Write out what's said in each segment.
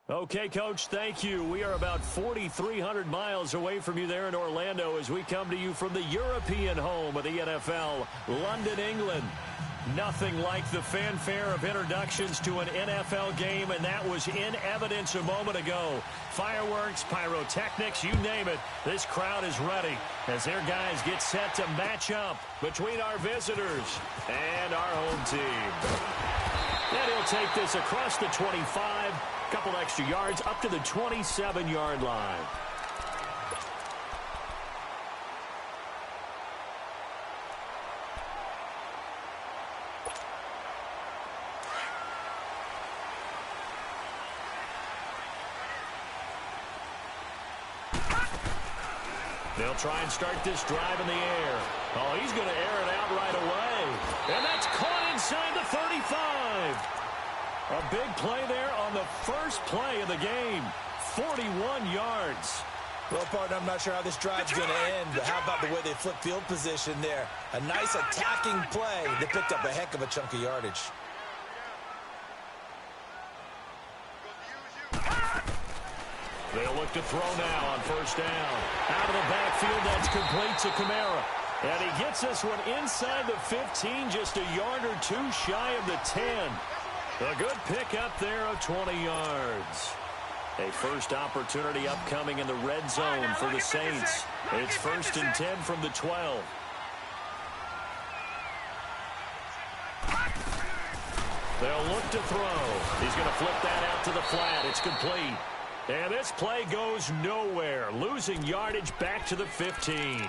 Okay, Coach, thank you. We are about 4,300 miles away from you there in Orlando as we come to you from the European home of the NFL, London, England. Nothing like the fanfare of introductions to an NFL game, and that was in evidence a moment ago. Fireworks, pyrotechnics, you name it. This crowd is ready as their guys get set to match up between our visitors and our home team. And he'll take this across the 25, couple extra yards up to the 27-yard line. They'll try and start this drive in the air. Oh, he's going to air it out right away. And that's caught inside the 35. A big play there on the first play of the game. 41 yards. Well, partner, I'm not sure how this drive's going to end, but how about the way they flip field position there? A nice attacking play that picked up a heck of a chunk of yardage. They'll look to throw now on first down. Out of the backfield, that's complete to Kamara. And he gets this one inside the 15, just a yard or two shy of the 10. A good pickup there of 20 yards. A first opportunity upcoming in the red zone for the Saints. It's 1st and 10 from the 12. They'll look to throw. He's going to flip that out to the flat. It's complete. And this play goes nowhere, losing yardage back to the 15.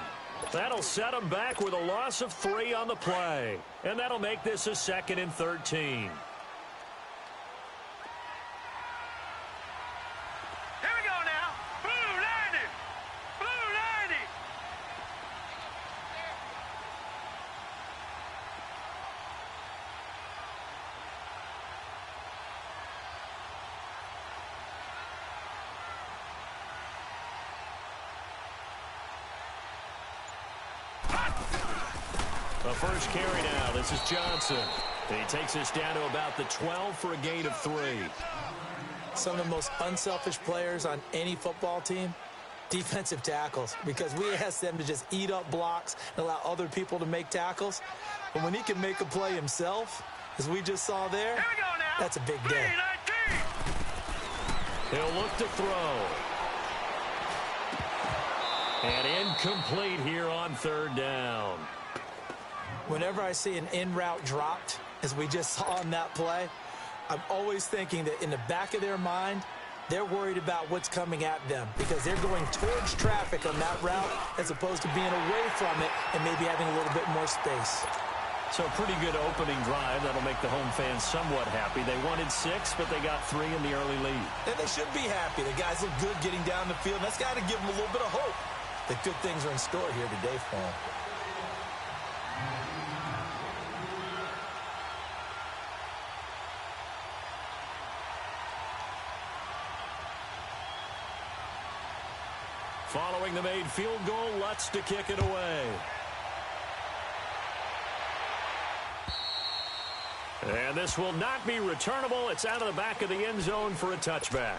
That'll set them back with a loss of 3 on the play. And that'll make this a 2nd and 13. The first carry now. This is Johnson. He takes us down to about the 12 for a gain of 3. Some of the most unselfish players on any football team, defensive tackles, because we ask them to just eat up blocks and allow other people to make tackles. But when he can make a play himself, as we just saw there, that's a big day. He'll look to throw. And incomplete here on 3rd down. Whenever I see an in-route dropped, as we just saw on that play, I'm always thinking that in the back of their mind, they're worried about what's coming at them because they're going towards traffic on that route as opposed to being away from it and maybe having a little bit more space. So a pretty good opening drive. That'll make the home fans somewhat happy. They wanted 6, but they got 3 in the early lead. And they should be happy. The guys look good getting down the field. That's got to give them a little bit of hope that good things are in store here today for them. Following the made field goal, Lutz to kick it away. And this will not be returnable. It's out of the back of the end zone for a touchback.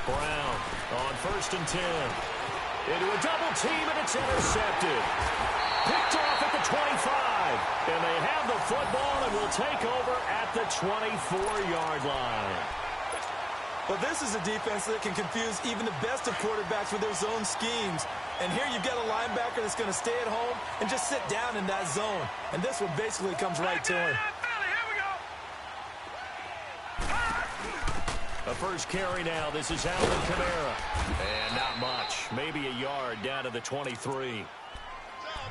Brown on 1st and 10. Into a double team, and it's intercepted. Picked off at the 25. And they have the football and will take over at the 24-yard line. Well, this is a defense that can confuse even the best of quarterbacks with their zone schemes. And here you've got a linebacker that's going to stay at home and just sit down in that zone. And this one basically comes right to him. A first carry now. This is Alvin Kamara. And not much. Maybe a yard down to the 23.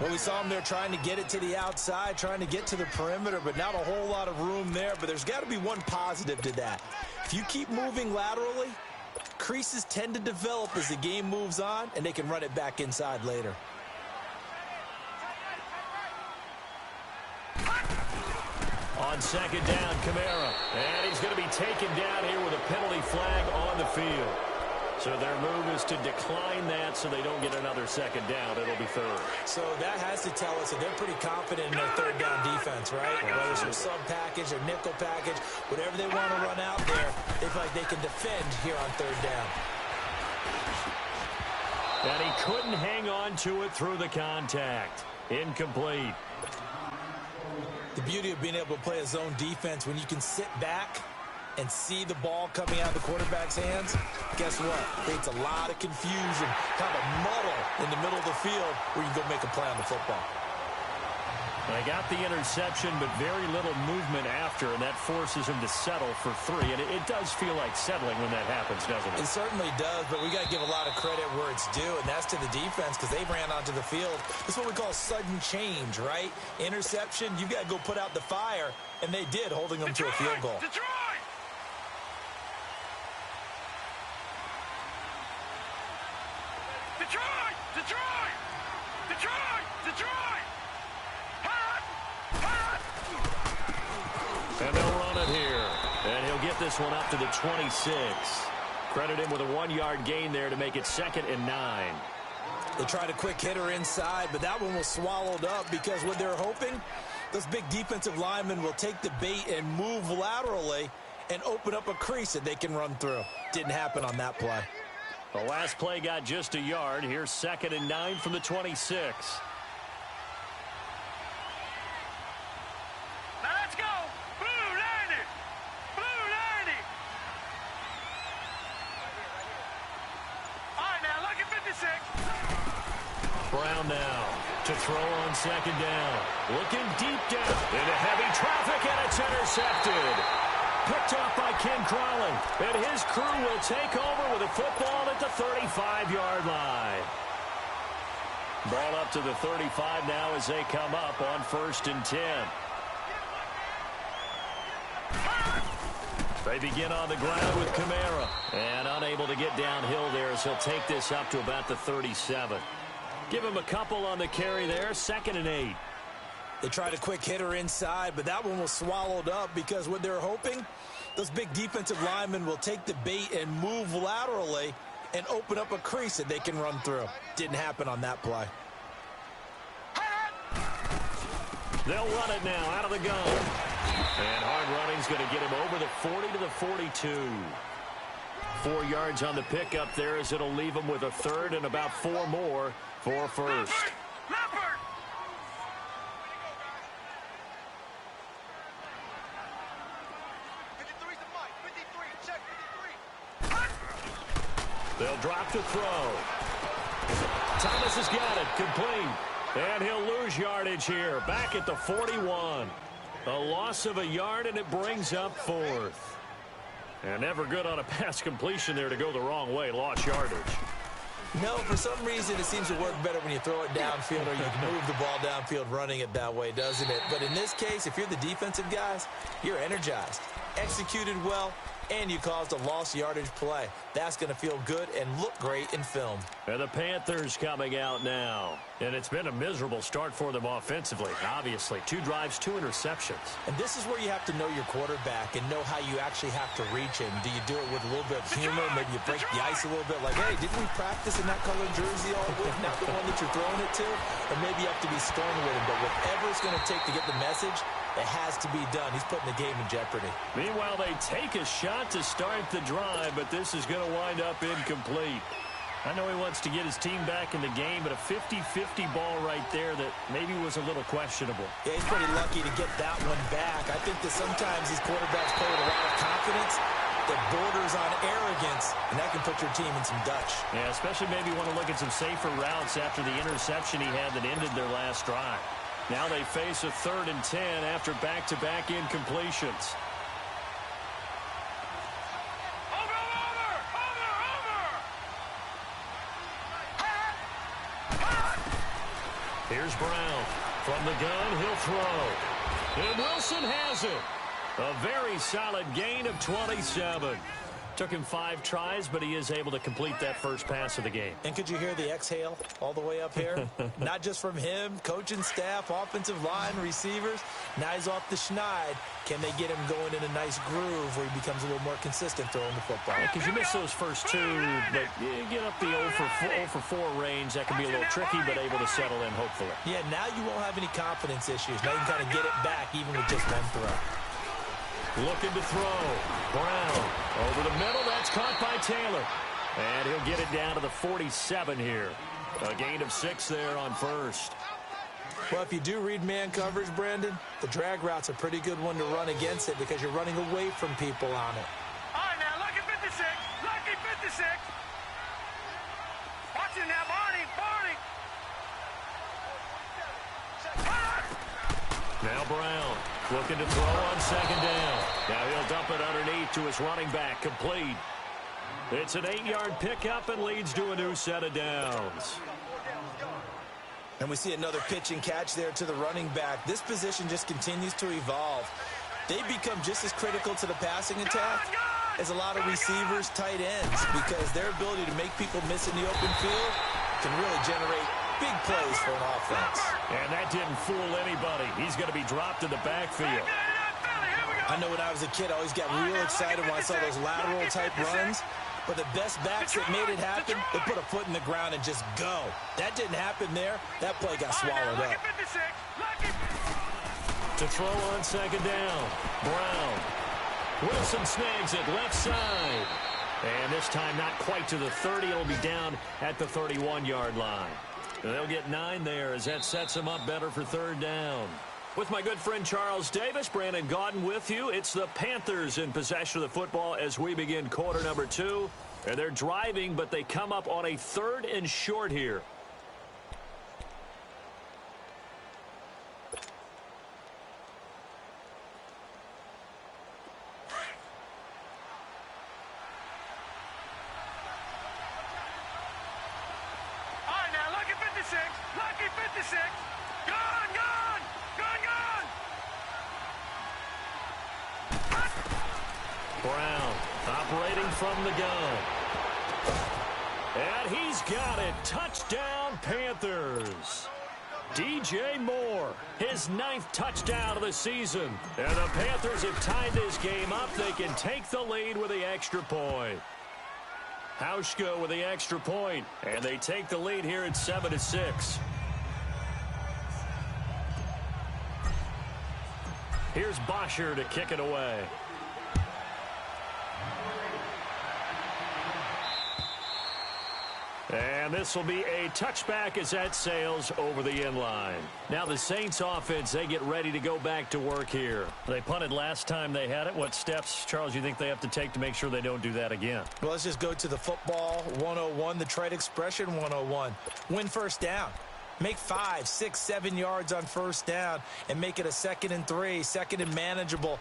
Well, we saw him there trying to get it to the outside, trying to get to the perimeter, but not a whole lot of room there. But there's got to be one positive to that. If you keep moving laterally, creases tend to develop as the game moves on, and they can run it back inside later. On second down, Kamara. And he's going to be taken down here with a penalty flag on the field. So their move is to decline that so they don't get another second down. It'll be third. So that has to tell us that they're pretty confident in their third down defense, right? Whether it's their sub package or nickel package, whatever they want to run out there, they feel like they can defend here on third down. And he couldn't hang on to it through the contact. Incomplete. The beauty of being able to play a zone defense when you can sit back and see the ball coming out of the quarterback's hands, guess what? Creates a lot of confusion, kind of muddle in the middle of the field where you can go make a play on the football. They got the interception, but very little movement after, and that forces him to settle for 3. And it does feel like settling when that happens, doesn't it? It certainly does, but we got to give a lot of credit where it's due, and that's to the defense because they ran onto the field. It's what we call sudden change, right? Interception, you got to go put out the fire, and they did, holding them to a field goal. Detroit! Detroit! Detroit! Detroit! Detroit! Hot! Hot! And they'll run it here. And he'll get this one up to the 26. Credit him with a 1-yard gain there to make it 2nd and 9. They tried a quick hitter inside, but that one was swallowed up because what they're hoping, those big defensive linemen will take the bait and move laterally and open up a crease that they can run through. Didn't happen on that play. The last play got just a yard. Here's 2nd and 9 from the 26. Now let's go! Blue 90! Blue 90! All right, now look at 56. Brown now to throw on 2nd down. Looking deep down into heavy traffic, and it's intercepted. Picked off by Ken Crawley, and his crew will take over with a football at the 35-yard line. Ball up to the 35 now as they come up on 1st and 10. They begin on the ground with Kamara, and unable to get downhill there as he'll take this up to about the 37. Give him a couple on the carry there, 2nd and 8. They tried a quick hitter inside, but that one was swallowed up because what they're hoping, those big defensive linemen will take the bait and move laterally and open up a crease that they can run through. Didn't happen on that play. They'll run it now out of the gun. And hard running's going to get him over the 40 to the 42. 4 yards on the pickup there as it'll leave him with a 3rd and about 4 more for 1st. Leopard! They'll drop to throw. Thomas has got it, complete. And he'll lose yardage here, back at the 41. A loss of a yard, and it brings up 4th. And never good on a pass completion there to go the wrong way, lost yardage. No, for some reason it seems to work better when you throw it downfield or you can move the ball downfield running it that way, doesn't it? But in this case, if you're the defensive guys, you're energized, executed well, and you caused a lost yardage play. That's going to feel good and look great in film. And the Panthers coming out now. And it's been a miserable start for them offensively, obviously. 2 drives, 2 interceptions. And this is where you have to know your quarterback and know how you actually have to reach him. Do you do it with a little bit of humor? Maybe you break the ice a little bit like, hey, didn't we practice in that colored jersey all week? Not the one that you're throwing it to? Or maybe you have to be stern with him. But whatever it's going to take to get the message, it has to be done. He's putting the game in jeopardy. Meanwhile, they take a shot to start the drive, but this is going to wind up incomplete. I know he wants to get his team back in the game, but a 50-50 ball right there that maybe was a little questionable. Yeah, he's pretty lucky to get that one back. I think that sometimes these quarterbacks play with a lot of confidence that borders on arrogance, and that can put your team in some Dutch. Yeah, especially maybe want to look at some safer routes after the interception he had that ended their last drive. Now they face a 3rd and 10 after back-to-back incompletions. Here's Brown. From the gun, he'll throw. And Wilson has it. A very solid gain of 27. Took him 5 tries, but he is able to complete that first pass of the game. And could you hear the exhale all the way up here? Not just from him, coaching staff, offensive line, receivers. Now he's off the schneid. Can they get him going in a nice groove where he becomes a little more consistent throwing the football? Because you miss those first 2, but you get up the 0 for 4 range. That can be a little tricky, but able to settle in, hopefully. Yeah, now you won't have any confidence issues. Now you can kind of get it back even with just one throw. Looking to throw. Brown over the middle. That's caught by Taylor. And he'll get it down to the 47 here. A gain of 6 there on first. Well, if you do read man coverage, Brandon, the drag route's a pretty good one to run against it because you're running away from people on it. All right, now, lucky 56. Lucky 56. Watch it now, Barney. Now Brown looking to throw on second down. Now he'll dump it underneath to his running back. Complete. It's an 8-yard pickup and leads to a new set of downs. And we see another pitch and catch there to the running back. This position just continues to evolve. They become just as critical to the passing attack as a lot of receivers, tight ends, because their ability to make people miss in the open field can really generate big plays for an offense. And that didn't fool anybody. He's going to be dropped in the backfield. I know when I was a kid, I always got real excited when I saw those lateral-type runs. But the best backs that made it happen, they put a foot in the ground and just go. That didn't happen there. That play got swallowed up. To throw on second down. Brown. Wilson snags it left side. And this time not quite to the 30. It'll be down at the 31-yard line. They'll get 9 there as that sets them up better for third down. With my good friend Charles Davis, Brandon Gaudin with you. It's the Panthers in possession of the football as we begin quarter number 2. And they're driving, but they come up on a 3rd and short here. All right, now, lucky 56. Lucky 56. Gone. Brown operating from the gun. And he's got it. Touchdown, Panthers. DJ Moore, his 9th touchdown of the season. And the Panthers have tied this game up. They can take the lead with the extra point. Hauschka with the extra point. And they take the lead here at 7-6. Here's Bosher to kick it away. And this will be a touchback as that sails over the end line. Now the Saints offense, they get ready to go back to work here. They punted last time they had it. What steps, Charles, you think they have to take to make sure they don't do that again? Well, let's just go to the football 101, the trade expression 101. Win first down. Make 5, 6, 7 yards on first down and make it a 2nd and 3, 2nd and manageable.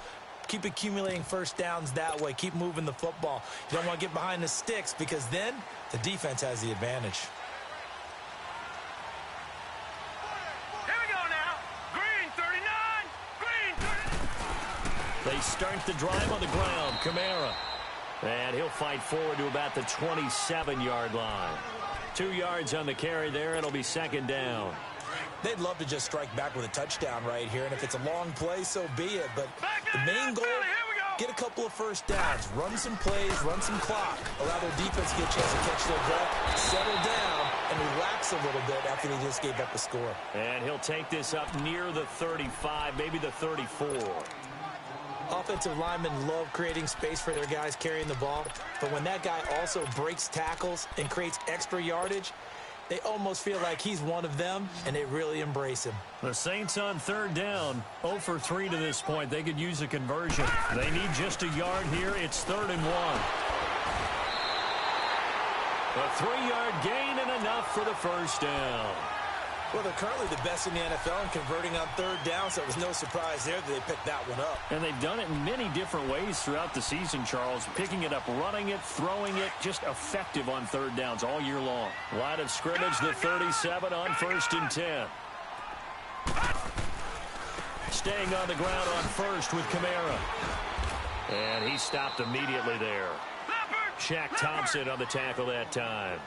Keep accumulating first downs that way. Keep moving the football. You don't want to get behind the sticks because then the defense has the advantage. Here we go now. Green 39. Green 39. They start the drive on the ground. Kamara. And he'll fight forward to about the 27-yard line. 2 yards on the carry there. It'll be 2nd down. They'd love to just strike back with a touchdown right here, and if it's a long play, so be it. But the main goal, get a couple of first downs, run some plays, run some clock, allow their defense to get a chance to catch their breath, settle down, and relax a little bit after they just gave up the score. And he'll take this up near the 35, maybe the 34. Offensive linemen love creating space for their guys carrying the ball, but when that guy also breaks tackles and creates extra yardage, they almost feel like he's one of them, and they really embrace him. The Saints on 3rd down, 0 for 3 to this point. They could use a conversion. They need just a yard here. It's 3rd and 1. A 3-yard gain and enough for the first down. Well, they're currently the best in the NFL in converting on 3rd down, so it was no surprise there that they picked that one up. And they've done it in many different ways throughout the season, Charles. Picking it up, running it, throwing it, just effective on 3rd downs all year long. Line of scrimmage, the 37 on 1st and 10. Staying on the ground on 1st with Kamara. And he stopped immediately there. Shaq Thompson on the tackle that time.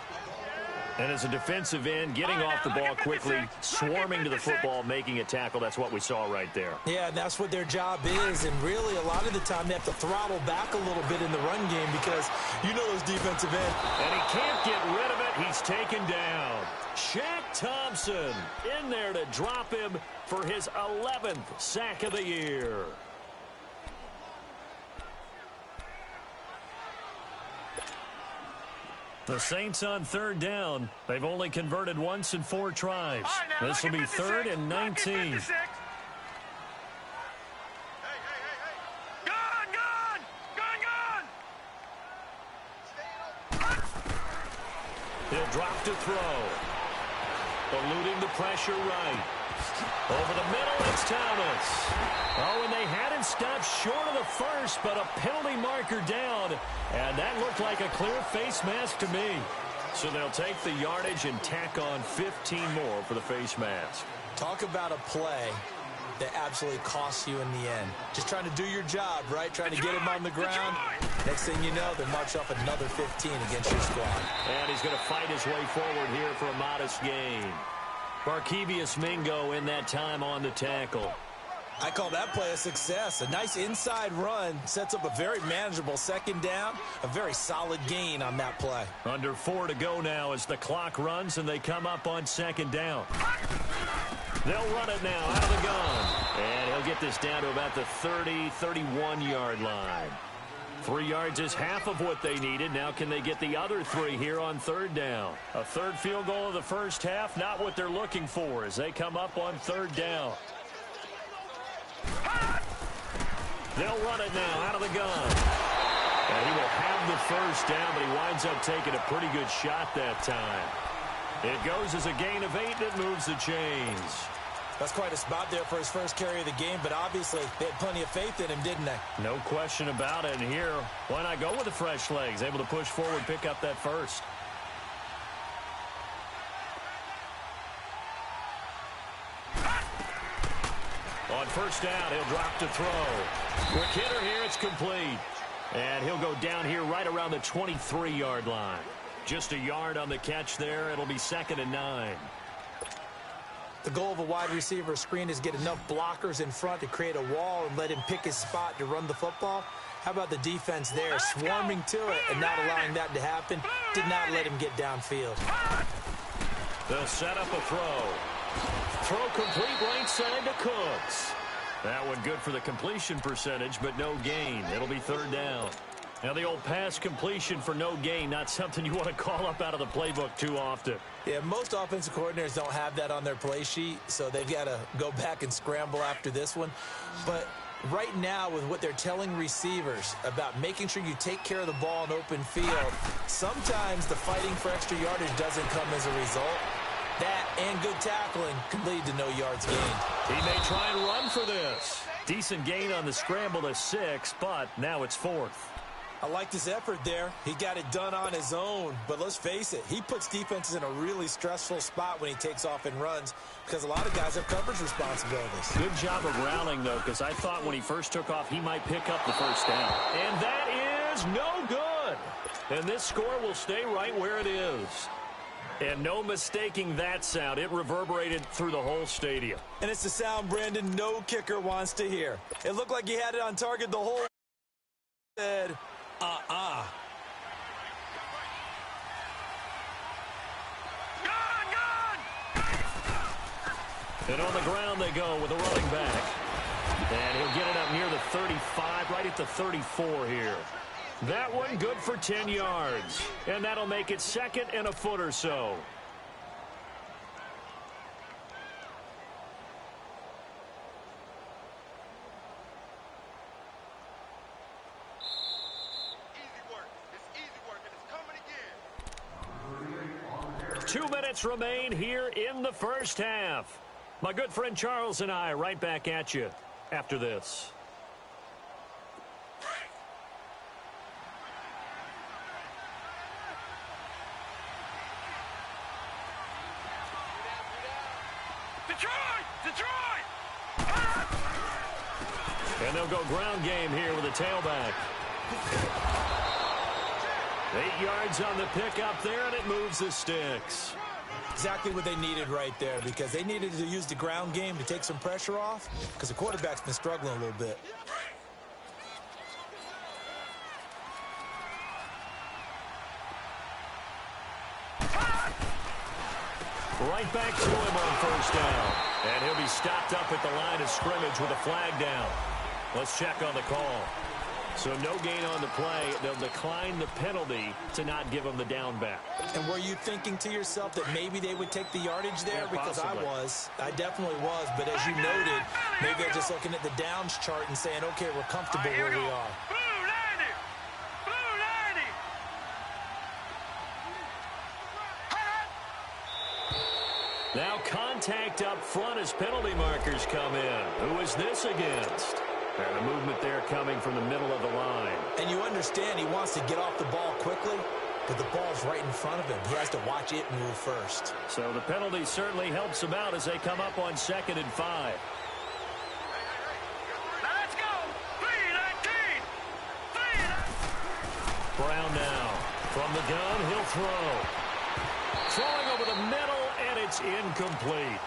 And as a defensive end, getting off the ball quickly, swarming to the football, making a tackle, that's what we saw right there. Yeah, and that's what their job is. And really, a lot of the time, they have to throttle back a little bit in the run game because you know those defensive ends. And he can't get rid of it. He's taken down. Shaq Thompson in there to drop him for his 11th sack of the year. The Saints on third down. They've only converted once in 4 tries. This will be 3rd and 19. He'll drop to throw. Eluding the pressure right. Over the middle, it's Thomas. Oh, and they had him stopped short of the first, but a penalty marker down. And that looked like a clear face mask to me. So they'll take the yardage and tack on 15 more for the face mask. Talk about a play that absolutely costs you in the end. Just trying to do your job, right? Trying to get him on the ground. Next thing you know, they march off another 15 against your squad. And he's going to fight his way forward here for a modest gain. Barkevious Mingo in that time on the tackle. I call that play a success. A nice inside run sets up a very manageable second down. A very solid gain on that play. Under 4 to go now as the clock runs and they come up on second down. They'll run it now out of the gun. And he'll get this down to about the 30, 31-yard line. 3 yards is half of what they needed. Now can they get the other 3 here on third down? A third field goal of the first half, not what they're looking for as they come up on third down. They'll run it now out of the gun. And he will have the first down, but he winds up taking a pretty good shot that time. It goes as a gain of 8 that moves the chains. That's quite a spot there for his first carry of the game, but obviously they had plenty of faith in him, didn't they? No question about it. And here, why not go with the fresh legs? Able to push forward, pick up that first. On first down, he'll drop to throw. Quick hitter here, it's complete. And he'll go down here right around the 23-yard line. Just a yard on the catch there. It'll be 2nd and 9. The goal of a wide receiver screen is get enough blockers in front to create a wall and let him pick his spot to run the football. How about the defense there, swarming to it and not allowing that to happen? Did not let him get downfield. They'll set up a throw. Throw complete right side to Cooks. That one good for the completion percentage, but no gain. It'll be third down. Now the old pass completion for no gain, not something you want to call up out of the playbook too often. Yeah, most offensive coordinators don't have that on their play sheet, so they've got to go back and scramble after this one. But right now, with what they're telling receivers about making sure you take care of the ball in open field, sometimes the fighting for extra yardage doesn't come as a result. That and good tackling can lead to no yards gained. He may try and run for this. Decent gain on the scramble to 6, but now it's 4th. I like this effort there. He got it done on his own. But let's face it, he puts defenses in a really stressful spot when he takes off and runs because a lot of guys have coverage responsibilities. Good job of rallying, though, because I thought when he first took off, he might pick up the first down. And that is no good. And this score will stay right where it is. And no mistaking that sound. It reverberated through the whole stadium. And it's the sound Brandon no kicker wants to hear. It looked like he had it on target the whole said, And on the ground they go with a running back. And he'll get it up near the 35, right at the 34 here. That one good for 10 yards. And that'll make it 2nd and a foot or so. Easy work. It's easy work, and it's coming again. 2 minutes remain here in the first half. My good friend Charles and I right back at you after this. Detroit! And they'll go ground game here with a tailback. 8 yards on the pickup there, and it moves the sticks. Exactly what they needed right there, because they needed to use the ground game to take some pressure off, because the quarterback's been struggling a little bit. Right back to him on first down. And he'll be stopped up at the line of scrimmage with a flag down. Let's check on the call. So no gain on the play. They'll decline the penalty to not give him the down back. And were you thinking to yourself that maybe they would take the yardage there? Yeah, because possibly. I definitely was. But as you noted, maybe they're just looking at the downs chart and saying, okay, we're comfortable where we are. Now contact up front as penalty markers come in. Who is this against? And a movement there coming from the middle of the line. And you understand he wants to get off the ball quickly, but the ball's right in front of him. He has to watch it move first. So the penalty certainly helps him out as they come up on 2nd and 5. Let's go. 3-19. Brown now. From the gun, he'll throw. Throwing over the middle, and it's incomplete.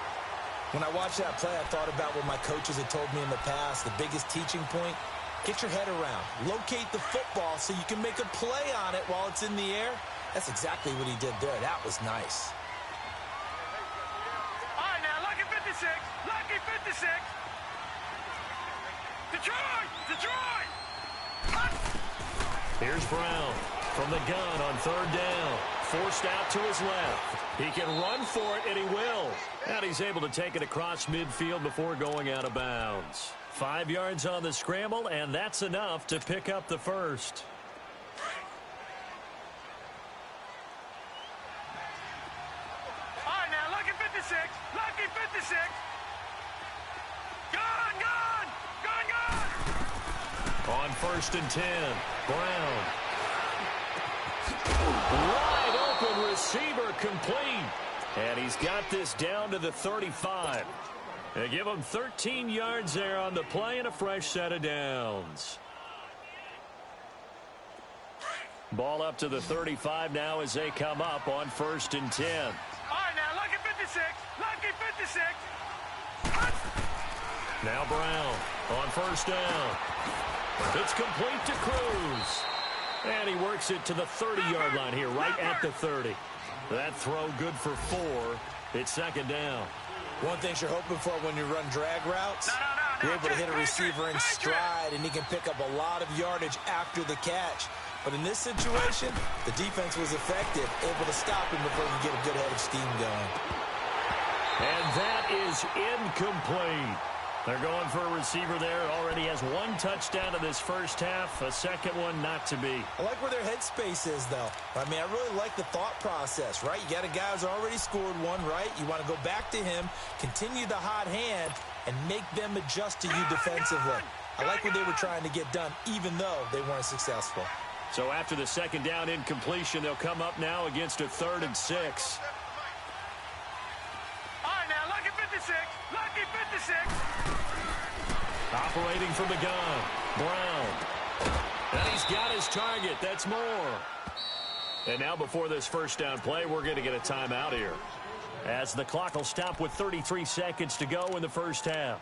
When I watched that play, I thought about what my coaches had told me in the past. The biggest teaching point, get your head around. Locate the football so you can make a play on it while it's in the air. That's exactly what he did there. That was nice. All right, now, lucky 56. Lucky 56. Detroit. Detroit. Here's Brown from the gun on 3rd down. Forced out to his left. He can run for it, and he will. And he's able to take it across midfield before going out of bounds. 5 yards on the scramble, and that's enough to pick up the first. All right, now, lucky 56. Lucky 56. Gone, gone. Gone, gone. On 1st and 10, Brown. Wide open receiver complete. And he's got this down to the 35. They give him 13 yards there on the play and a fresh set of downs. Ball up to the 35 now as they come up on 1st and 10. All right, now, lucky 56. Lucky 56. Now Brown on 1st down. It's complete to Cruz. And he works it to the 30-yard line here, right at the 30. That throw good for 4. It's 2nd down. One thing you're hoping for when you run drag routes, you're able to hit a receiver in stride, and he can pick up a lot of yardage after the catch. But in this situation, the defense was effective, able to stop him before he could get a good head of steam going. And that is incomplete. They're going for a receiver there. Already has 1 touchdown in this first half. A second one not to be. I like where their headspace is, though. I mean, I really like the thought process, right? You got a guy who's already scored one, right? You want to go back to him, continue the hot hand, and make them adjust to you defensively. I like what they were trying to get done, even though they weren't successful. So after the 2nd down incompletion, they'll come up now against a 3rd and 6. All right, now, lucky 56. Lucky 56. Operating from the gun, Brown. And he's got his target. That's more. And now before this first down play, we're going to get a timeout here, as the clock will stop with 33 seconds to go in the first half.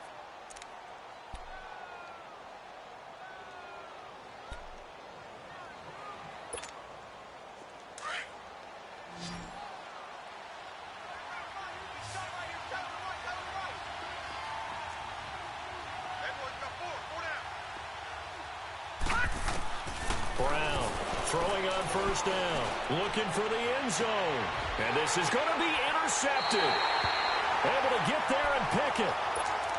Brown throwing on 1st down, looking for the end zone. And this is going to be intercepted. Able to get there and pick it.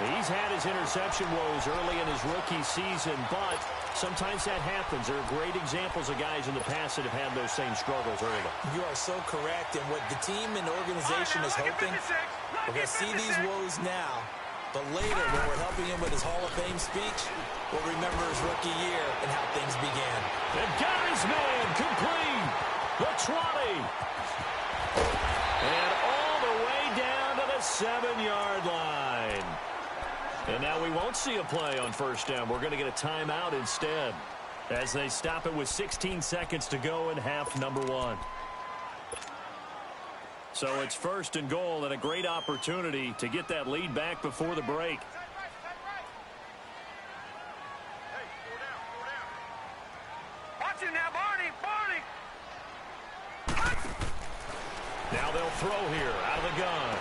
He's had his interception woes early in his rookie season, but sometimes that happens. There are great examples of guys in the past that have had those same struggles early. You are so correct, and what the team and organization is hoping, we're going to see these woes now, but later when we're helping him with his Hall of Fame speech, we'll remember his rookie year and how things began. And got his man complete. The 20. And all the way down to the 7-yard line. And now we won't see a play on 1st down. We're going to get a timeout instead. as they stop it with 16 seconds to go in half number 1. So it's first and goal and a great opportunity to get that lead back before the break. Watch it now, Barney! Now they'll throw here out of the gun.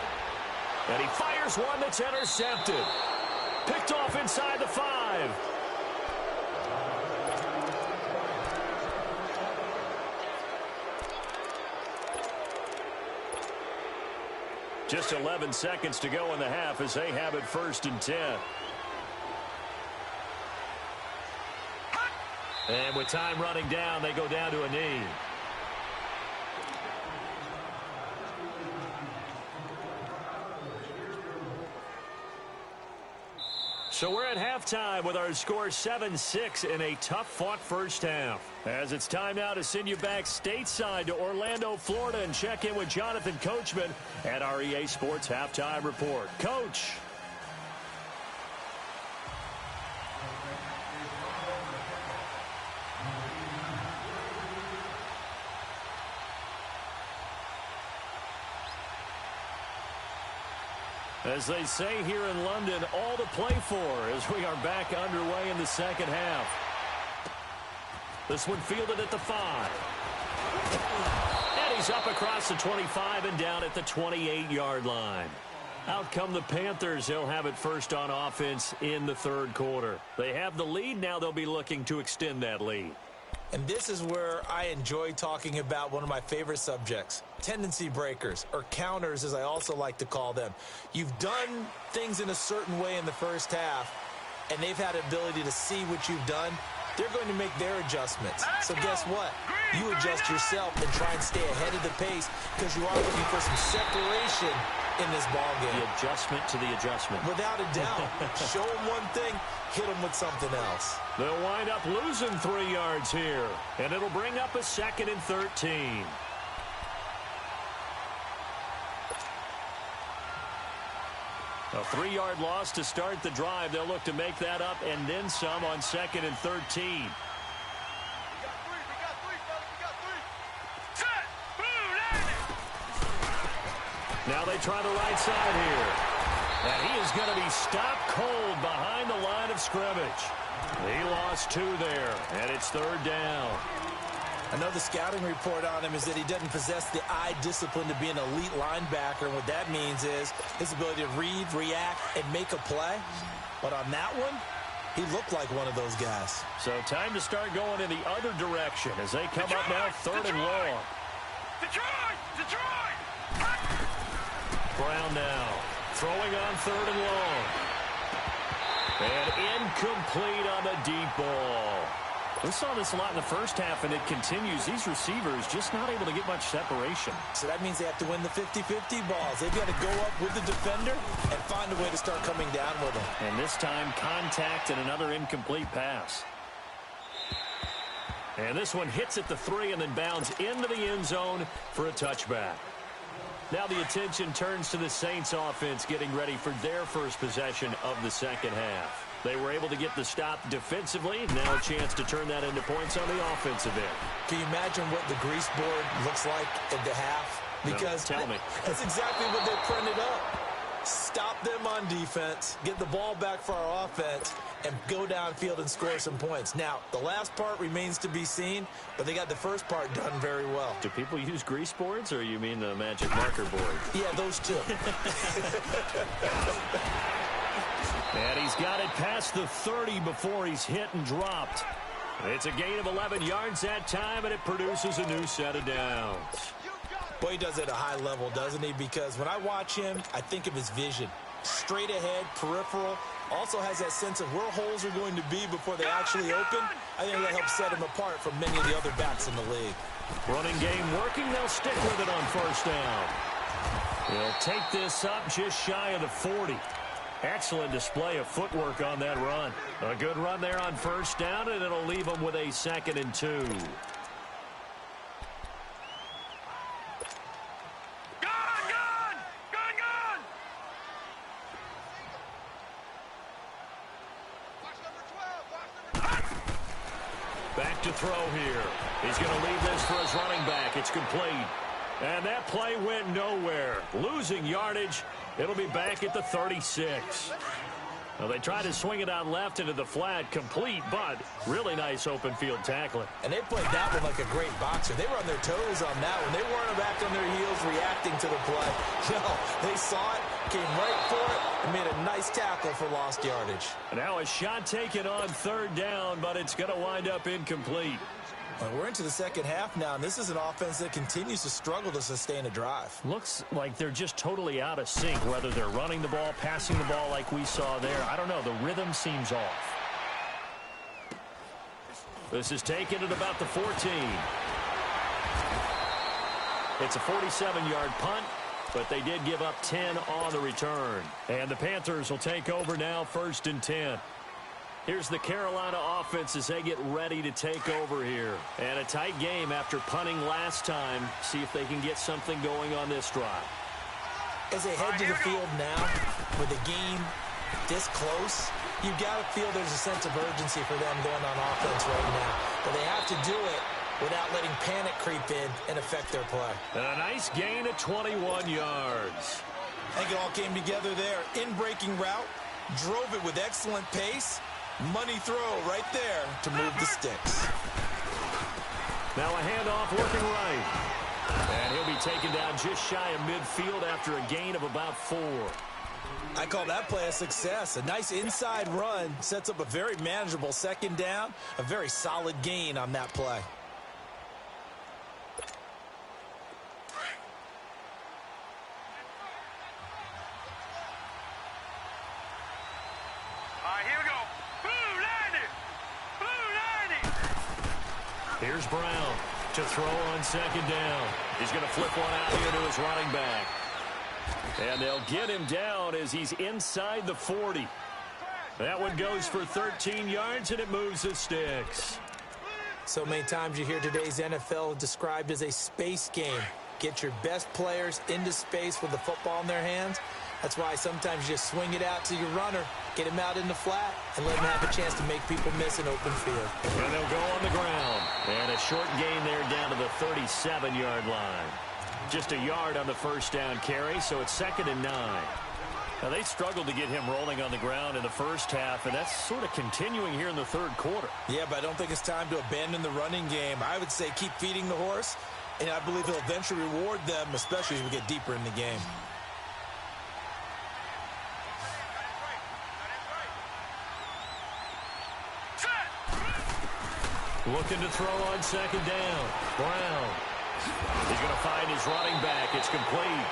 And he fires one that's intercepted. Picked off inside the 5. Just 11 seconds to go in the half as they have it first and 10. And with time running down, they go down to a knee. So we're at halftime with our score 7-6 in a tough-fought first half. As it's time now to send you back stateside to Orlando, Florida, and check in with Jonathan Coachman at our EA Sports Halftime Report. Coach. As they say here in London, all to play for as we are back underway in the second half. This one fielded at the 5. And he's up across the 25 and down at the 28-yard line. Out come the Panthers. They'll have it first on offense in the third quarter. They have the lead. Now they'll be looking to extend that lead. And this is where I enjoy talking about one of my favorite subjects, tendency breakers, or counters as I also like to call them. You've done things in a certain way in the first half, and they've had the ability to see what you've done. They're going to make their adjustments. So guess what? You adjust yourself and try and stay ahead of the pace because you are looking for some separation in this ballgame. The adjustment to the adjustment. Without a doubt. Show them one thing, hit them with something else. They'll wind up losing 3 yards here, and it'll bring up a 2nd and 13. A 3-yard loss to start the drive. They'll look to make that up and then some on 2nd and 13. We got 3, fellas, we got 3. Set! Boom! Now they try the right side here. And he is going to be stopped cold behind the line of scrimmage. He lost 2 there, and it's 3rd down. I know the scouting report on him is that he doesn't possess the eye discipline to be an elite linebacker, and what that means is his ability to read, react, and make a play. But on that one, he looked like one of those guys. So time to start going in the other direction as they come up now 3rd and long. Detroit! Brown now throwing on 3rd and long. And incomplete on the deep ball. We saw this a lot in the first half, and it continues. These receivers just not able to get much separation. So that means they have to win the 50-50 balls. They've got to go up with the defender and find a way to start coming down with them. And this time, contact and another incomplete pass. And this one hits at the 3 and then bounds into the end zone for a touchback. Now the attention turns to the Saints offense getting ready for their first possession of the second half. They were able to get the stop defensively. Now a chance to turn that into points on the offensive end. Can you imagine what the grease board looks like at the half? Because no, tell me. That's exactly what they printed up. Stop them on defense, get the ball back for our offense, and go downfield and score some points. Now, the last part remains to be seen, but they got the first part done very well. Do people use grease boards, or you mean the magic marker board? Yeah, those two. And he's got it past the 30 before he's hit and dropped. It's a gain of 11 yards that time, and it produces a new set of downs. Boy, he does it at a high level, doesn't he? Because when I watch him, I think of his vision. Straight ahead, peripheral. Also has that sense of where holes are going to be before they actually open. I think that helps set him apart from many of the other backs in the league. Running game working. They'll stick with it on first down. They'll take this up just shy of the 40. Excellent display of footwork on that run. A good run there on first down, and it'll leave them with a 2nd and 2. throw here. He's going to leave this for his running back. It's complete. And that play went nowhere. Losing yardage. It'll be back at the 36. Well, they tried to swing it out left into the flat, complete, but really nice open field tackling. And they played that one like a great boxer. They were on their toes on that one. They weren't back on their heels reacting to the play. No, they saw it, came right for it, and made a nice tackle for lost yardage. And now a shot taken on third down, but it's going to wind up incomplete. Well, we're into the second half now, and this is an offense that continues to struggle to sustain a drive. Looks like they're just totally out of sync, whether they're running the ball, passing the ball like we saw there. I don't know. The rhythm seems off. This is taken at about the 14. It's a 47-yard punt, but they did give up 10 on the return. And the Panthers will take over now, 1st and 10. Here's the Carolina offense as they get ready to take over here. And a tight game after punting last time. See if they can get something going on this drive. As they head to the field now, with the game this close, you've got to feel there's a sense of urgency for them going on offense right now. But they have to do it without letting panic creep in and affect their play. And a nice gain of 21 yards. I think it all came together there. In-breaking route, drove it with excellent pace. Money throw right there to move the sticks. Now a handoff working right. And he'll be taken down just shy of midfield after a gain of about 4. I call that play a success. A nice inside run sets up a very manageable second down. A very solid gain on that play. Here's Brown to throw on second down. He's going to flip one out here to his running back. And they'll get him down as he's inside the 40. That one goes for 13 yards, and it moves the sticks. So many times you hear today's NFL described as a space game. Get your best players into space with the football in their hands. That's why sometimes you just swing it out to your runner, get him out in the flat, and let him have a chance to make people miss an open field. And they'll go on the ground. And a short gain there down to the 37-yard line. Just a yard on the first down carry, so it's 2nd and 9. Now, they struggled to get him rolling on the ground in the first half, and that's sort of continuing here in the third quarter. Yeah, but I don't think it's time to abandon the running game. I would say keep feeding the horse, and I believe he'll eventually reward them, especially as we get deeper in the game. Looking to throw on second down. Brown. He's going to find his running back. It's complete.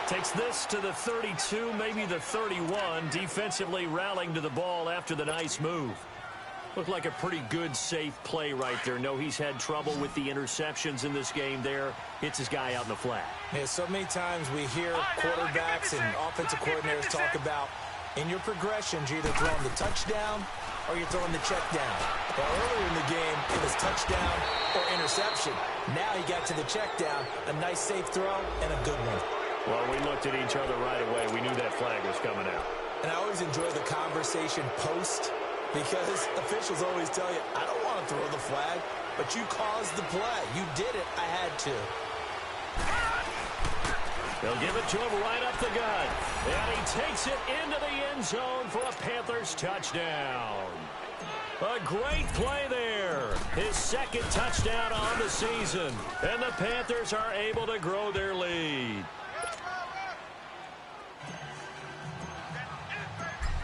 Takes this to the 32, maybe the 31. Defensively rallying to the ball after the nice move. Looked like a pretty good, safe play right there. No, he's had trouble with the interceptions in this game there. Hits his guy out in the flat. Yeah, so many times we hear quarterbacks and offensive coordinators talk about in your progressions, you're either throwing the touchdown or you're throwing the check down. Well, earlier in the game, it was touchdown or interception. Now he got to the check down, a nice safe throw, and a good one. Well, we looked at each other right away. We knew that flag was coming out. And I always enjoy the conversation post because officials always tell you, I don't want to throw the flag, but you caused the play. You did it. I had to. They'll give it to him right up the gut. And he takes it into the end zone for a Panthers touchdown. A great play there. His 2nd touchdown on the season. And the Panthers are able to grow their lead.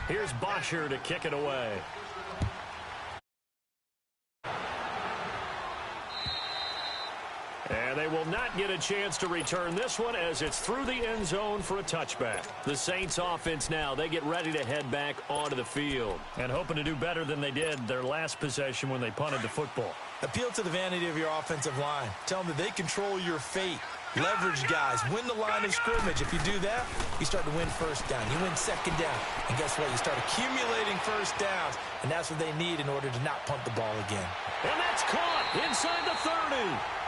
Here's Bosher to kick it away. And they will not get a chance to return this one as it's through the end zone for a touchback. The Saints offense now, they get ready to head back onto the field and hoping to do better than they did their last possession when they punted the football. Appeal to the vanity of your offensive line. Tell them that they control your fate. Leverage guys. Win the line of scrimmage. If you do that, you start to win first down. You win second down. And guess what? You start accumulating first downs. And that's what they need in order to not punt the ball again. And that's caught inside the 30.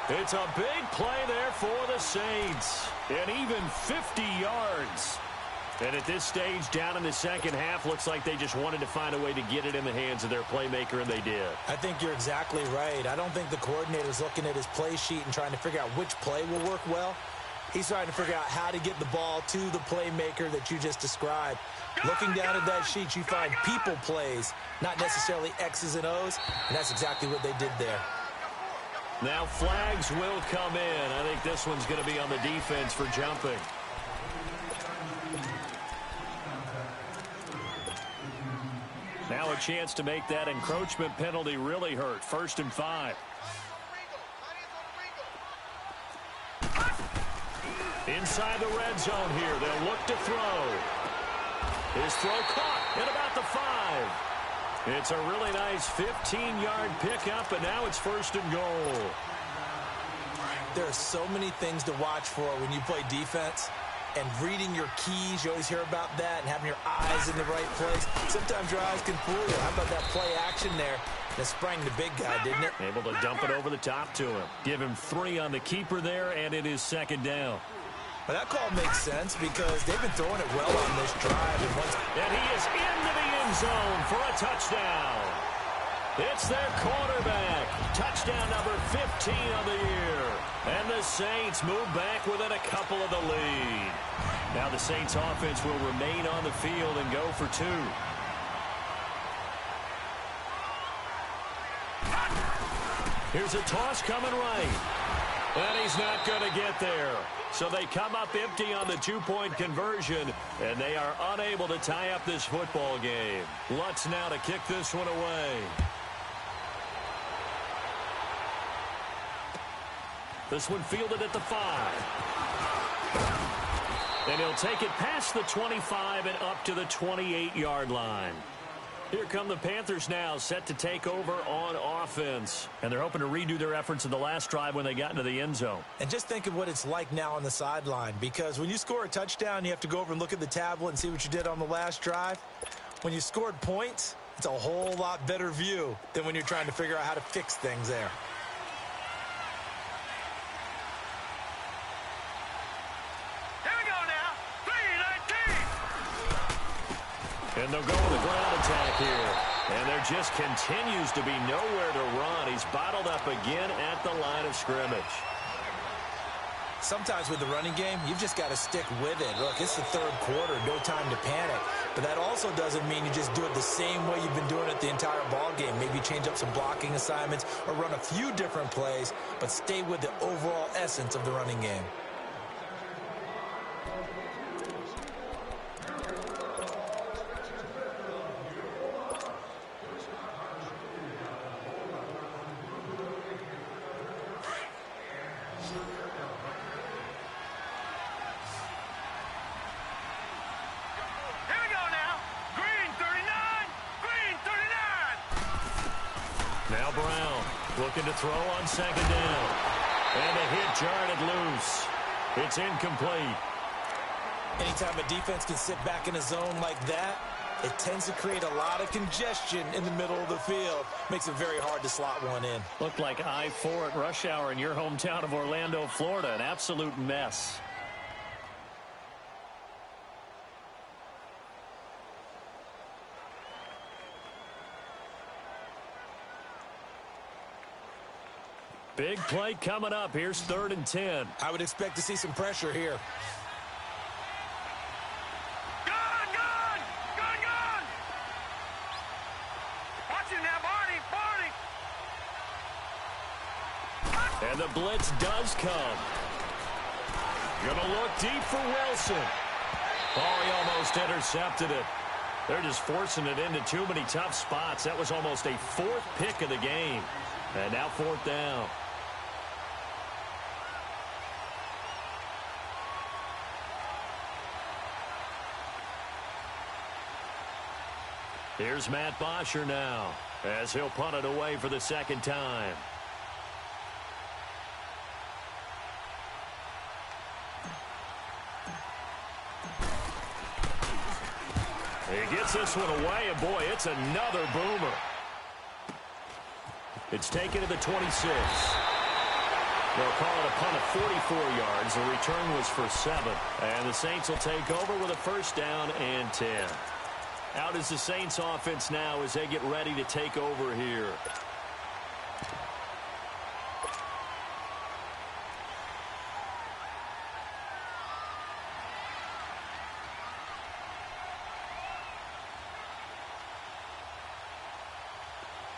It's a big play there for the Saints. And even 50 yards. And at this stage, down in the second half, looks like they just wanted to find a way to get it in the hands of their playmaker, and they did. I think you're exactly right. I don't think the coordinator's looking at his play sheet and trying to figure out which play will work well. He's trying to figure out how to get the ball to the playmaker that you just described. Looking down at that sheet, you find people plays, not necessarily X's and O's, and that's exactly what they did there. Now flags will come in. I think this one's going to be on the defense for jumping. Now a chance to make that encroachment penalty really hurt. 1st and 5. Inside the red zone here. They'll look to throw. His throw caught at about the 5. It's a really nice 15-yard pickup, and now it's 1st and goal. There are so many things to watch for when you play defense. And reading your keys, you always hear about that, and having your eyes in the right place. Sometimes your eyes can fool you. How about that play action there? That sprang the big guy, didn't it? Able to dump it over the top to him. Give him 3 on the keeper there, and it is 2nd down. Well, that call makes sense because they've been throwing it well on this drive. And he is into the end zone for a touchdown. It's their quarterback. Touchdown number 15 on the year. And the Saints move back within a couple of the lead. Now the Saints offense will remain on the field and go for 2. Here's a toss coming right. And he's not going to get there. So they come up empty on the 2-point conversion, and they are unable to tie up this football game. Lutz now to kick this one away. This one fielded at the 5. And he'll take it past the 25 and up to the 28-yard line. Here come the Panthers now, set to take over on offense. And they're hoping to redo their efforts in the last drive when they got into the end zone. And just think of what it's like now on the sideline, because when you score a touchdown, you have to go over and look at the tablet and see what you did on the last drive. When you scored points, it's a whole lot better view than when you're trying to figure out how to fix things there. And they'll go with a ground attack here. And there just continues to be nowhere to run. He's bottled up again at the line of scrimmage. Sometimes with the running game, you've just got to stick with it. Look, it's the 3rd quarter, no time to panic. But that also doesn't mean you just do it the same way you've been doing it the entire ball game. Maybe change up some blocking assignments or run a few different plays, but stay with the overall essence of the running game. Now Brown looking to throw on 2nd down. And a hit jarred it loose. It's incomplete. Anytime a defense can sit back in a zone like that, it tends to create a lot of congestion in the middle of the field. Makes it very hard to slot one in. Looked like I-4 at rush hour in your hometown of Orlando, Florida. An absolute mess. Big play coming up. Here's 3rd and 10. I would expect to see some pressure here. Watch him now, Barney. And the blitz does come. Gonna look deep for Wilson. Oh, he almost intercepted it. They're just forcing it into too many tough spots. That was almost a 4th pick of the game. And now 4th down. Here's Matt Bosher now, as he'll punt it away for the 2nd time. He gets this one away, and boy, it's another boomer. It's taken to the 26. They'll call it a punt of 44 yards. The return was for 7. And the Saints will take over with a first down and 10. Out is the Saints offense now as they get ready to take over here.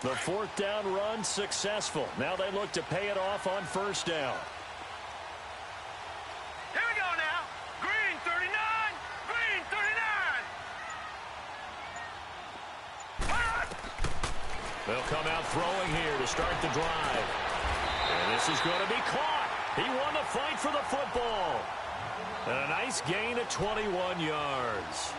The fourth down run successful. Now they look to pay it off on first down. Here we go now. Green 39. Green 39. They'll come out throwing here to start the drive. And this is going to be caught. He won the fight for the football. And a nice gain of 21 yards.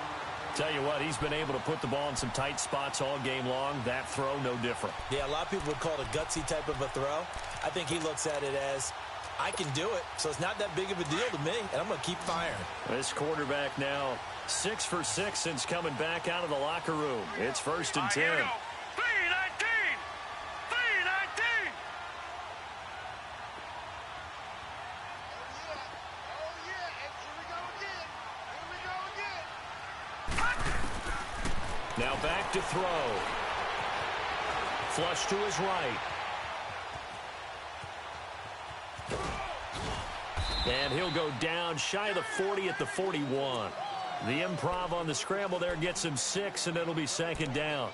Tell you what, he's been able to put the ball in some tight spots all game long. That throw, no different. Yeah, a lot of people would call it a gutsy type of a throw. I think he looks at it as, I can do it, so it's not that big of a deal to me, and I'm going to keep firing. This quarterback now 6 for 6 since coming back out of the locker room. It's first and 10. Here we go. 319. 319. Oh, yeah. And here we go again. Here we go again. Now back to throw. Flush to his right. And he'll go down shy of the 40 at the 41. The improv on the scramble there gets him 6, and it'll be second down.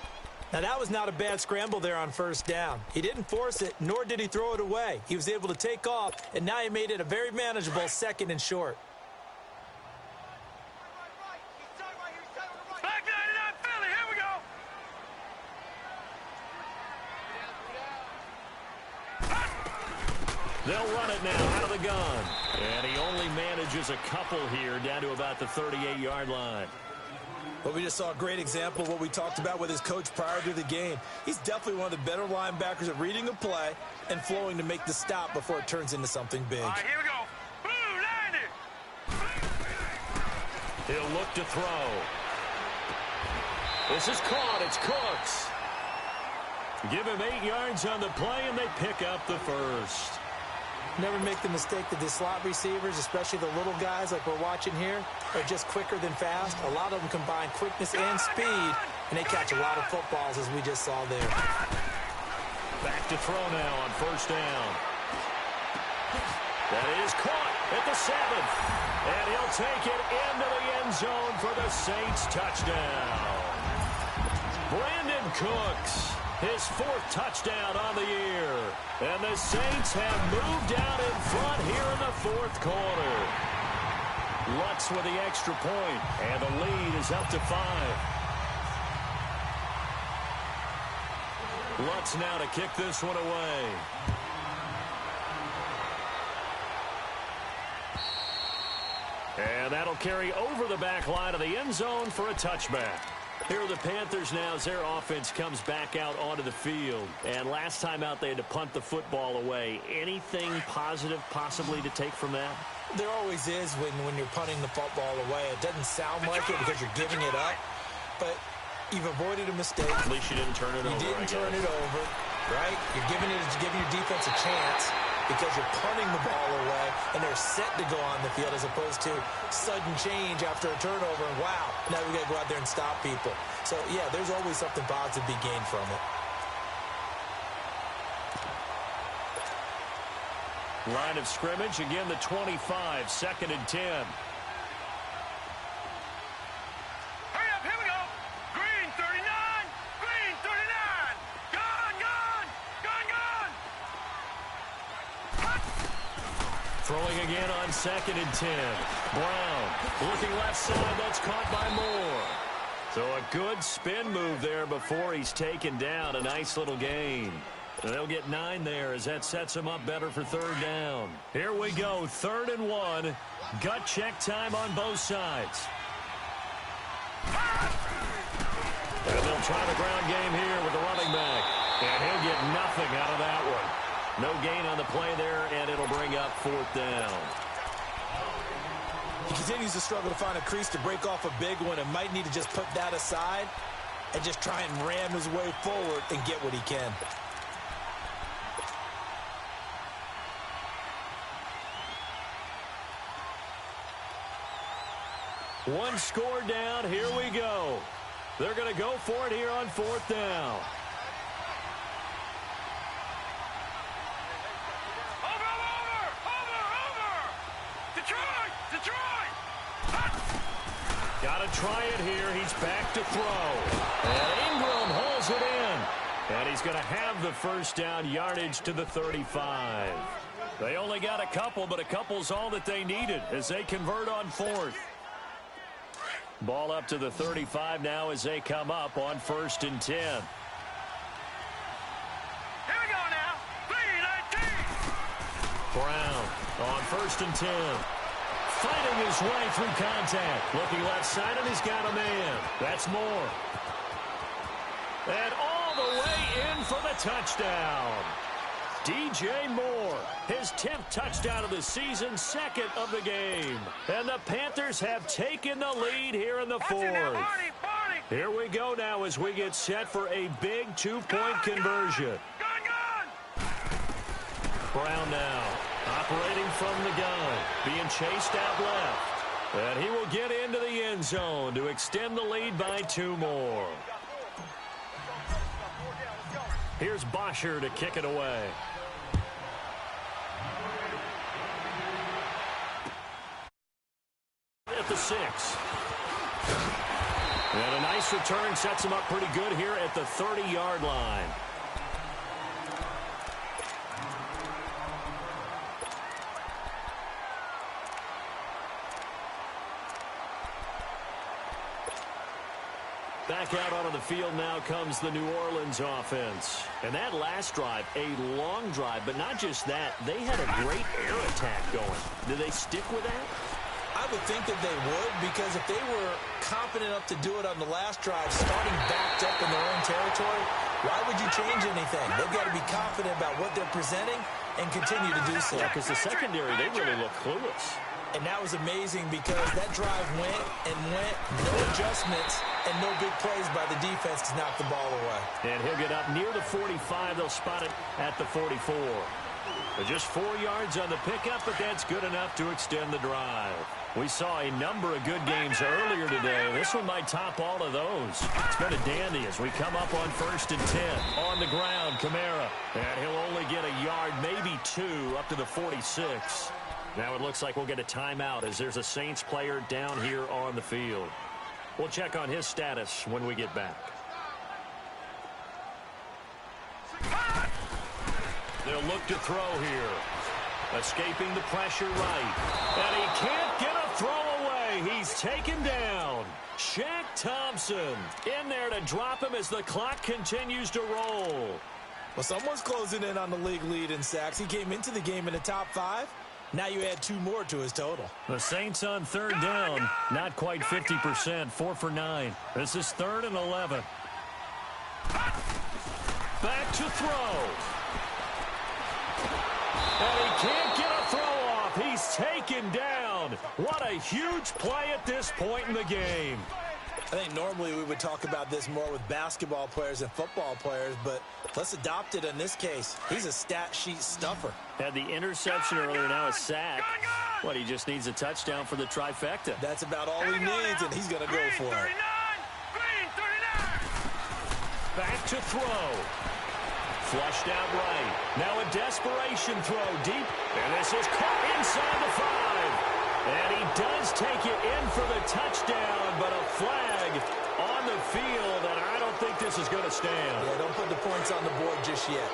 Now, that was not a bad scramble there on first down. He didn't force it, nor did he throw it away. He was able to take off, and now he made it a very manageable second and short. Back 99 Philly. Here we go. They'll run it now out of the gun. And he only manages a couple here down to about the 38-yard line. Well, we just saw a great example of what we talked about with his coach prior to the game. He's definitely one of the better linebackers at reading a play and flowing to make the stop before it turns into something big. All right, here we go. Blue 90. He'll look to throw. This is caught. It's Cooks. Give him 8 yards on the play, and they pick up the first. Never make the mistake that the slot receivers, especially the little guys like we're watching here, are just quicker than fast. A lot of them combine quickness and speed, and they catch a lot of footballs, as we just saw there. Back to throw now on first down. That is caught at the 7th. And he'll take it into the end zone for the Saints touchdown. Brandon Cooks, his 4th touchdown on the year. And the Saints have moved out in front here in the 4th quarter. Lutz with the extra point, and the lead is up to 5. Lutz now to kick this one away. And that'll carry over the back line of the end zone for a touchback. Here are the Panthers now as their offense comes back out onto the field. And last time out, they had to punt the football away. Anything positive possibly to take from that? There always is when you're punting the football away. It doesn't sound like it because you're giving it up, but you've avoided a mistake. At least you didn't turn it over. You didn't turn it over, right? You're giving your defense a chance because you're punting the ball away, and they're set to go on the field as opposed to sudden change after a turnover, and wow, now we got to go out there and stop people. So, yeah, there's always something positive to be gained from it. Line of scrimmage, again the 25, 2nd and 10. Hurry up, here we go. Green 39. Green 39. Gone, gone. Gone, gone. Throwing again on 2nd and 10. Brown looking left side. That's caught by Moore. So a good spin move there before he's taken down. A nice little gain. They'll get 9 there as that sets them up better for 3rd down. Here we go, 3rd and 1. Gut check time on both sides. And they'll try the ground game here with the running back. And he'll get nothing out of that one. No gain on the play there, and it'll bring up 4th down. He continues to struggle to find a crease to break off a big one and might need to just put that aside and just try and ram his way forward and get what he can. One score down. Here we go. They're going to go for it here on 4th down. Got to try it here. He's back to throw. And Ingram hauls it in. And he's going to have the first down yardage to the 35. They only got a couple, but a couple's all that they needed as they convert on 4th. Ball up to the 35 now as they come up on 1st and 10. Here we go now. 3-19. Brown on 1st and 10. Fighting his way through contact. Looking left side, and he's got a man. That's Moore. And all the way in for the touchdown. DJ Moore, his 10th touchdown of the season, 2nd of the game. And the Panthers have taken the lead here in the 4th. Here we go now as we get set for a big 2-point conversion. Brown now, operating from the gun, being chased out left. And he will get into the end zone to extend the lead by 2 more. Here's Bosher to kick it away. At the 6. And a nice return sets him up pretty good here at the 30-yard line. Back out onto the field now comes the New Orleans offense. And that last drive, a long drive, but not just that. They had a great air attack going. Do they stick with that? I would think that they would, because if they were confident enough to do it on the last drive, starting backed up in their own territory, why would you change anything? They've got to be confident about what they're presenting and continue to do so. Yeah, because the secondary, they really look clueless. And that was amazing because that drive went and went, no adjustments, and no big plays by the defense to knock the ball away. And he'll get up near the 45. They'll spot it at the 44. Just 4 yards on the pickup, but that's good enough to extend the drive. We saw a number of good games earlier today. This one might top all of those. It's been a dandy as we come up on 1st and 10. On the ground, Kamara. And he'll only get a yard, maybe 2, up to the 46. Now it looks like we'll get a timeout as there's a Saints player down here on the field. We'll check on his status when we get back. They'll look to throw here. Escaping the pressure right. And he can't get a throw away. He's taken down. Shaq Thompson in there to drop him as the clock continues to roll. Well, someone's closing in on the league lead in sacks. He came into the game in the top 5. Now you add 2 more to his total. The Saints on 3rd down. Not quite 50%. 4 for 9. This is 3rd and 11. Back to throw. And he can't get a throw off. He's taken down. What a huge play at this point in the game. I think normally we would talk about this more with basketball players and football players, but let's adopt it in this case. He's a stat sheet stuffer. Had the interception earlier, now a sack. What, he just needs a touchdown for the trifecta. That's about all he needs, and he's going to go for it. Back to throw. Flushed out right. Now a desperation throw deep. And this is caught inside the 5. And he does take it in for the touchdown, but a flag on the field, and I don't think this is going to stand. Yeah, don't put the points on the board just yet.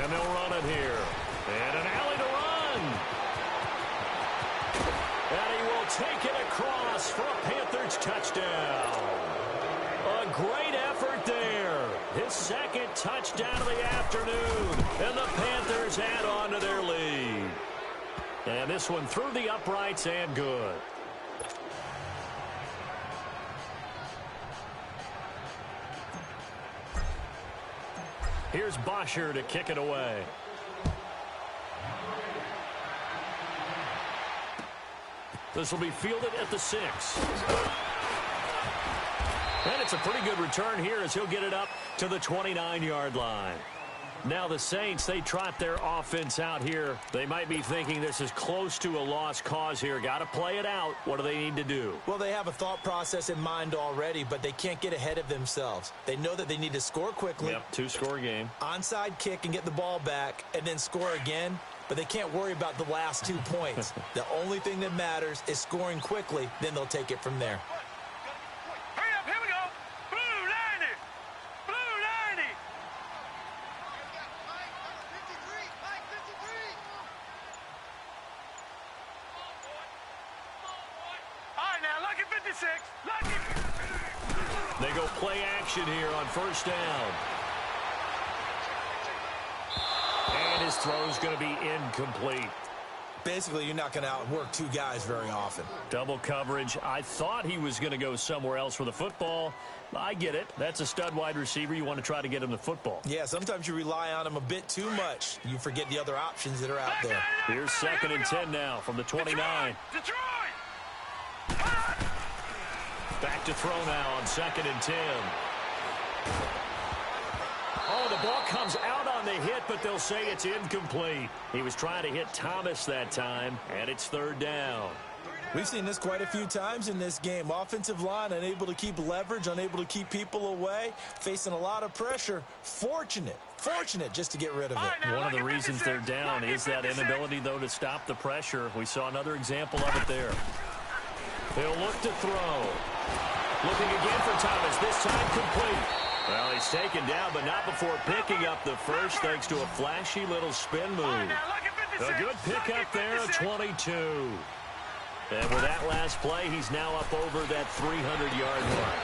And they'll run it here. And an alley to run. And he will take it across for a Panthers touchdown. A great effort there. His 2nd touchdown of the afternoon. And the Panthers add on to their lead. And this one through the uprights and good. Here's Bosher to kick it away. This will be fielded at the 6. And it's a pretty good return here as he'll get it up to the 29-yard line. Now the Saints, they trot their offense out here. They might be thinking this is close to a lost cause here. Got to play it out. What do they need to do? Well, they have a thought process in mind already, but they can't get ahead of themselves. They know that they need to score quickly. Yep, two-score game. Onside kick and get the ball back and then score again, but they can't worry about the last 2 points. The only thing that matters is scoring quickly, then they'll take it from there. Hurry up, here we go. Blue 90. Blue 90. All right, now, lucky 56. Lucky. They go play action here on first down. And his throw's going to be incomplete. Basically, you're not going to outwork 2 guys very often. Double coverage. I thought he was going to go somewhere else for the football. I get it. That's a stud wide receiver. You want to try to get him the football. Yeah, sometimes you rely on him a bit too much. You forget the other options that are out there. Here's 2nd and 10 now from the 29. Detroit. Back to throw now on 2nd and 10. Oh, the ball comes out on the hit, but they'll say it's incomplete. He was trying to hit Thomas that time, and it's 3rd down. We've seen this quite a few times in this game. Offensive line unable to keep leverage, unable to keep people away, facing a lot of pressure. Fortunate just to get rid of it. One of the reasons they're down is that inability, though, to stop the pressure. We saw another example of it there. They'll look to throw. Looking again for Thomas, this time complete. Well, he's taken down, but not before picking up the first, thanks to a flashy little spin move. A good pickup there, a 22. And with that last play, he's now up over that 300-yard mark.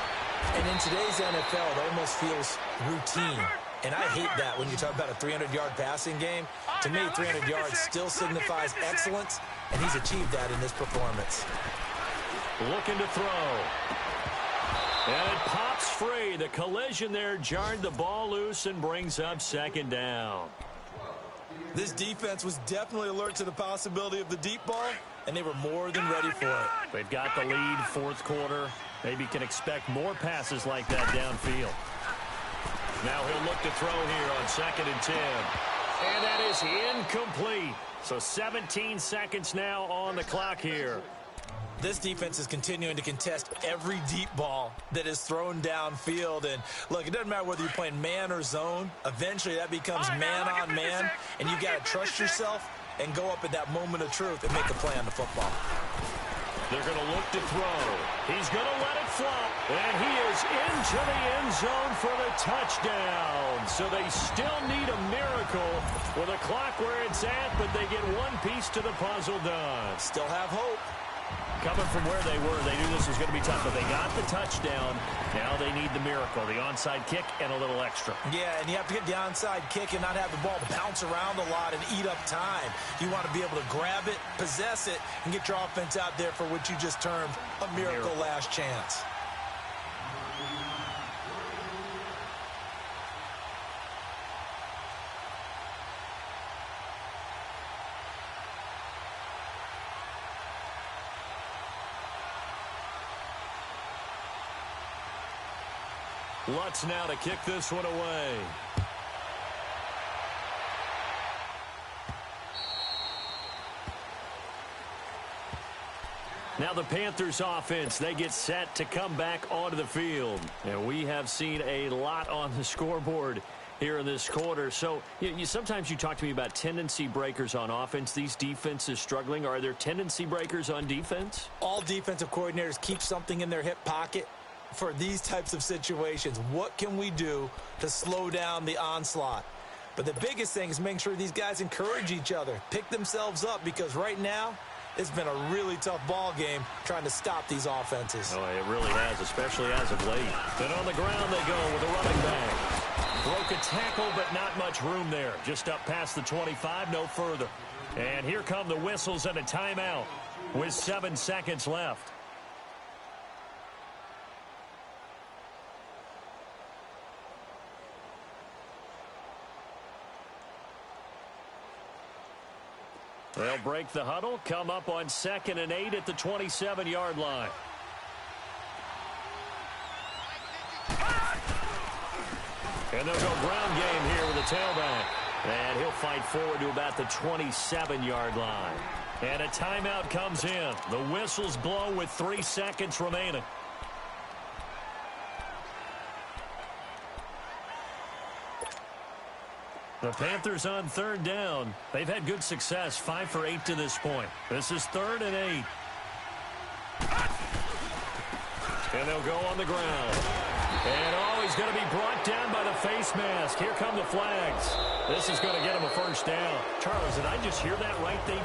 And in today's NFL, it almost feels routine. And I hate that when you talk about a 300-yard passing game. To me, 300 yards still signifies excellence, and he's achieved that in this performance. Looking to throw. And it pops free. The collision there jarred the ball loose and brings up 2nd down. This defense was definitely alert to the possibility of the deep ball, and they were more than ready for it. They've got the lead, 4th quarter. Maybe can expect more passes like that downfield. Now he'll look to throw here on 2nd and 10. And that is incomplete. So 17 seconds now on the clock here. This defense is continuing to contest every deep ball that is thrown downfield. And, look, it doesn't matter whether you're playing man or zone. Eventually, that becomes man-on-man, and you've got to trust yourself and go up at that moment of truth and make a play on the football. They're going to look to throw. He's going to let it flop, and he is into the end zone for the touchdown. So they still need a miracle with a clock where it's at, but they get one piece to the puzzle done. Still have hope. Coming from where they were, they knew this was going to be tough, but they got the touchdown. Now they need the miracle, the onside kick and a little extra. Yeah, and you have to get the onside kick and not have the ball bounce around a lot and eat up time. You want to be able to grab it, possess it, and get your offense out there for what you just termed a miracle last chance. Lutz now to kick this one away. Now the Panthers offense, they get set to come back onto the field. And we have seen a lot on the scoreboard here in this quarter. So sometimes you talk to me about tendency breakers on offense. These defenses struggling. Are there tendency breakers on defense? All defensive coordinators keep something in their hip pocket for these types of situations. What can we do to slow down the onslaught? But the biggest thing is making sure these guys encourage each other, pick themselves up, because right now it's been a really tough ball game trying to stop these offenses. Oh, it really has, especially as of late. Then on the ground they go with a running back. Broke a tackle, but not much room there. Just up past the 25, no further. And here come the whistles and a timeout with 7 seconds left. They'll break the huddle, come up on 2nd and 8 at the 27-yard line. And they'll go ground game here with a tailback. And he'll fight forward to about the 27-yard line. And a timeout comes in. The whistles blow with 3 seconds remaining. The Panthers on third down. They've had good success, 5 for 8 to this point. This is 3rd and 8. And they'll go on the ground. And he's going to be brought down by the face mask. Here come the flags. This is going to get him a first down. Charles, did I just hear that right? They